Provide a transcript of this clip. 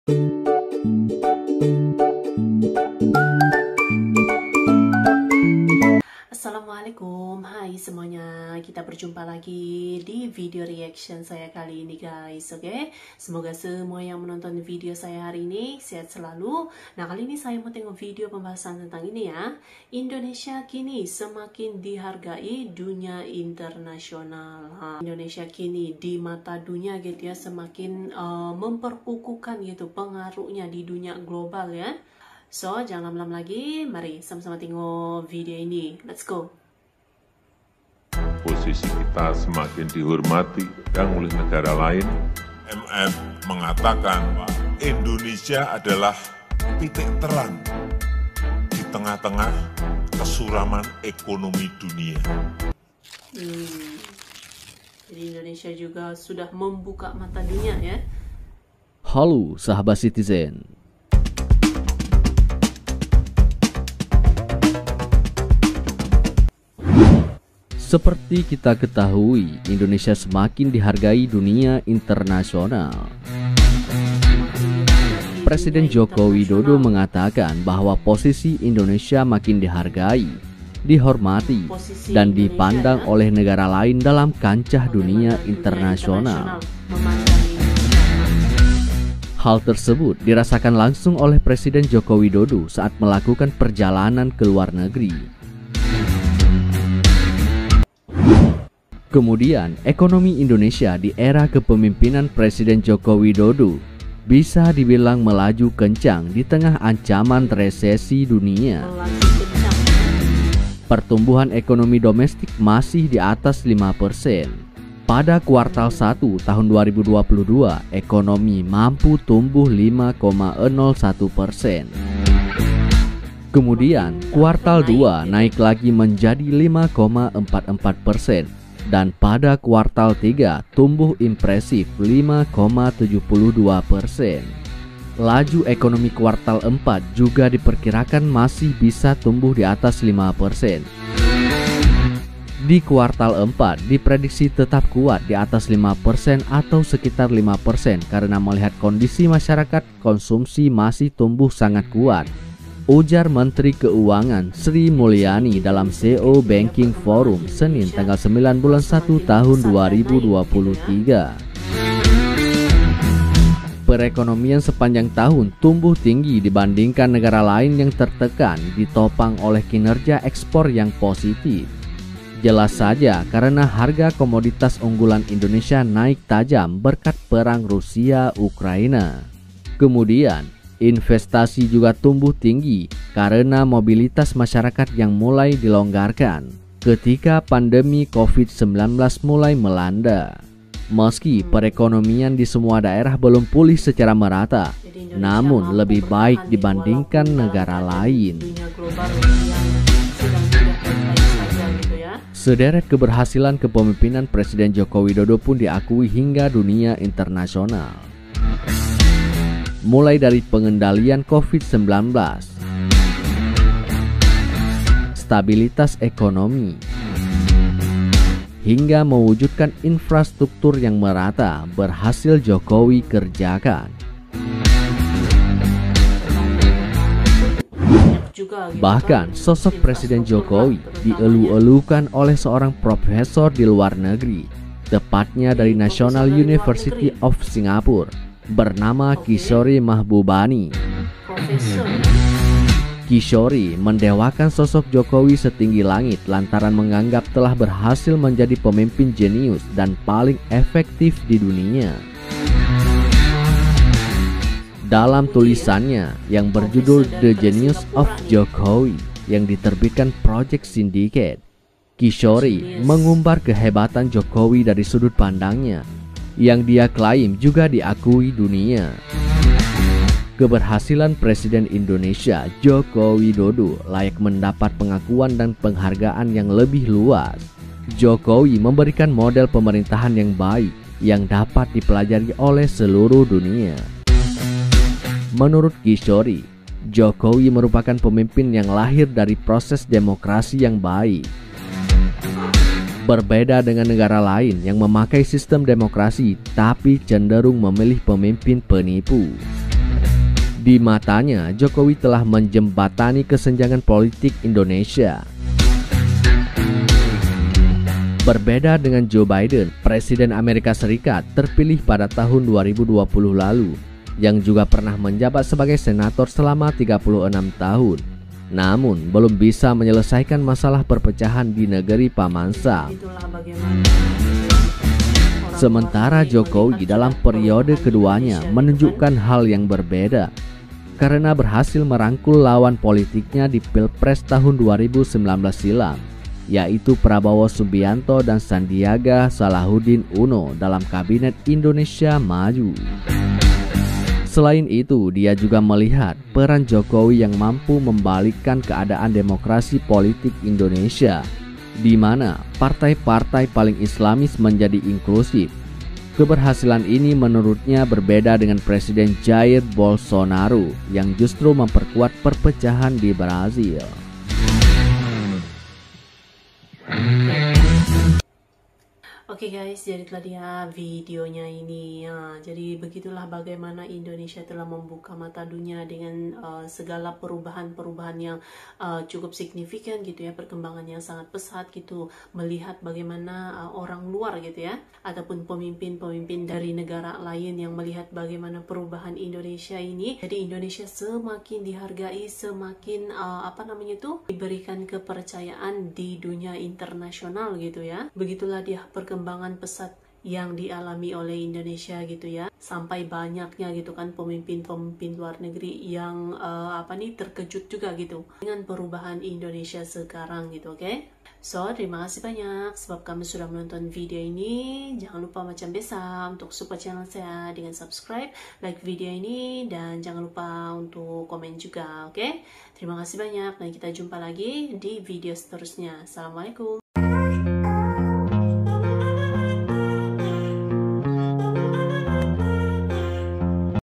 Assalamualaikum, hai semuanya, kita berjumpa lagi di video reaction saya kali ini guys. Oke, semoga semua yang menonton video saya hari ini sehat selalu. Nah, kali ini saya mau tengok video pembahasan tentang ini ya. Indonesia kini semakin dihargai dunia internasional. Indonesia kini di mata dunia gitu ya, semakin memperkukuhkan gitu pengaruhnya di dunia global ya. So, jangan lama-lama lagi, mari sama-sama tengok video ini. Let's go. Posisi kita semakin dihormati dan oleh negara lain. MF mengatakan Indonesia adalah titik terang di tengah-tengah kesuraman ekonomi dunia. Jadi Indonesia juga sudah membuka mata dunia ya. Halo sahabat Citizen. Seperti kita ketahui, Indonesia semakin dihargai dunia internasional. Presiden Joko Widodo mengatakan bahwa posisi Indonesia makin dihargai, dihormati, dan dipandang oleh negara lain dalam kancah dunia internasional. Hal tersebut dirasakan langsung oleh Presiden Joko Widodo saat melakukan perjalanan ke luar negeri. Kemudian, ekonomi Indonesia di era kepemimpinan Presiden Joko Widodo bisa dibilang melaju kencang di tengah ancaman resesi dunia. Pertumbuhan ekonomi domestik masih di atas 5%. Pada kuartal 1 tahun 2022, ekonomi mampu tumbuh 5,01%. Kemudian, kuartal 2 naik lagi menjadi 5,44%. Dan pada kuartal 3 tumbuh impresif 5,72%. Laju ekonomi kuartal 4 juga diperkirakan masih bisa tumbuh di atas 5%. Di kuartal 4 diprediksi tetap kuat di atas 5% atau sekitar 5% karena melihat kondisi masyarakat konsumsi masih tumbuh sangat kuat, ujar Menteri Keuangan Sri Mulyani dalam CEO Banking Forum Senin tanggal 9 bulan 1 tahun 2023. Perekonomian sepanjang tahun tumbuh tinggi dibandingkan negara lain yang tertekan, ditopang oleh kinerja ekspor yang positif. Jelas saja karena harga komoditas unggulan Indonesia naik tajam berkat perang Rusia-Ukraina. Kemudian, investasi juga tumbuh tinggi karena mobilitas masyarakat yang mulai dilonggarkan ketika pandemi COVID-19 mulai melanda. Meski perekonomian di semua daerah belum pulih secara merata, namun lebih baik dibandingkan negara lain. Sederet keberhasilan kepemimpinan Presiden Joko Widodo pun diakui hingga dunia internasional. Mulai dari pengendalian COVID-19, stabilitas ekonomi, hingga mewujudkan infrastruktur yang merata berhasil Jokowi kerjakan. Bahkan sosok Presiden Jokowi dielu-elukan oleh seorang profesor di luar negeri, tepatnya dari National University of Singapore, bernama Kishore Mahbubani. Kishore mendewakan sosok Jokowi setinggi langit lantaran menganggap telah berhasil menjadi pemimpin jenius dan paling efektif di dunia. Dalam tulisannya yang berjudul The Genius of Jokowi yang diterbitkan Project Syndicate, Kishore mengumbar kehebatan Jokowi dari sudut pandangnya yang dia klaim juga diakui dunia. Keberhasilan Presiden Indonesia Joko Widodo layak mendapat pengakuan dan penghargaan yang lebih luas. Jokowi memberikan model pemerintahan yang baik yang dapat dipelajari oleh seluruh dunia. Menurut Kishore, Jokowi merupakan pemimpin yang lahir dari proses demokrasi yang baik. Berbeda dengan negara lain yang memakai sistem demokrasi tapi cenderung memilih pemimpin penipu. Di matanya, Jokowi telah menjembatani kesenjangan politik Indonesia. Berbeda dengan Joe Biden, Presiden Amerika Serikat terpilih pada tahun 2020 lalu, yang juga pernah menjabat sebagai senator selama 36 tahun. Namun, belum bisa menyelesaikan masalah perpecahan di negeri Paman Sam. Sementara Jokowi dalam periode keduanya menunjukkan hal yang berbeda karena berhasil merangkul lawan politiknya di Pilpres tahun 2019 silam, yaitu Prabowo Subianto dan Sandiaga Salahuddin Uno dalam Kabinet Indonesia Maju. Selain itu, dia juga melihat peran Jokowi yang mampu membalikkan keadaan demokrasi politik Indonesia, di mana partai-partai paling Islamis menjadi inklusif. Keberhasilan ini menurutnya berbeda dengan Presiden Jair Bolsonaro yang justru memperkuat perpecahan di Brazil. Oke guys, jadi telah dia videonya ini ya. Jadi begitulah bagaimana Indonesia telah membuka mata dunia dengan segala perubahan-perubahan yang cukup signifikan gitu ya, perkembangan yang sangat pesat gitu, melihat bagaimana orang luar gitu ya, ataupun pemimpin-pemimpin dari negara lain yang melihat bagaimana perubahan Indonesia ini. Jadi Indonesia semakin dihargai, semakin diberikan kepercayaan di dunia internasional gitu ya. Begitulah dia perkembangan pesat yang dialami oleh Indonesia gitu ya, sampai banyaknya gitu kan pemimpin-pemimpin luar negeri yang terkejut juga gitu dengan perubahan Indonesia sekarang gitu. Oke? So, terima kasih banyak sebab kamu sudah menonton video ini. Jangan lupa macam biasa untuk support channel saya dengan subscribe, like video ini, dan jangan lupa untuk komen juga. Oke? Terima kasih banyak dan kita jumpa lagi di video seterusnya. Assalamualaikum.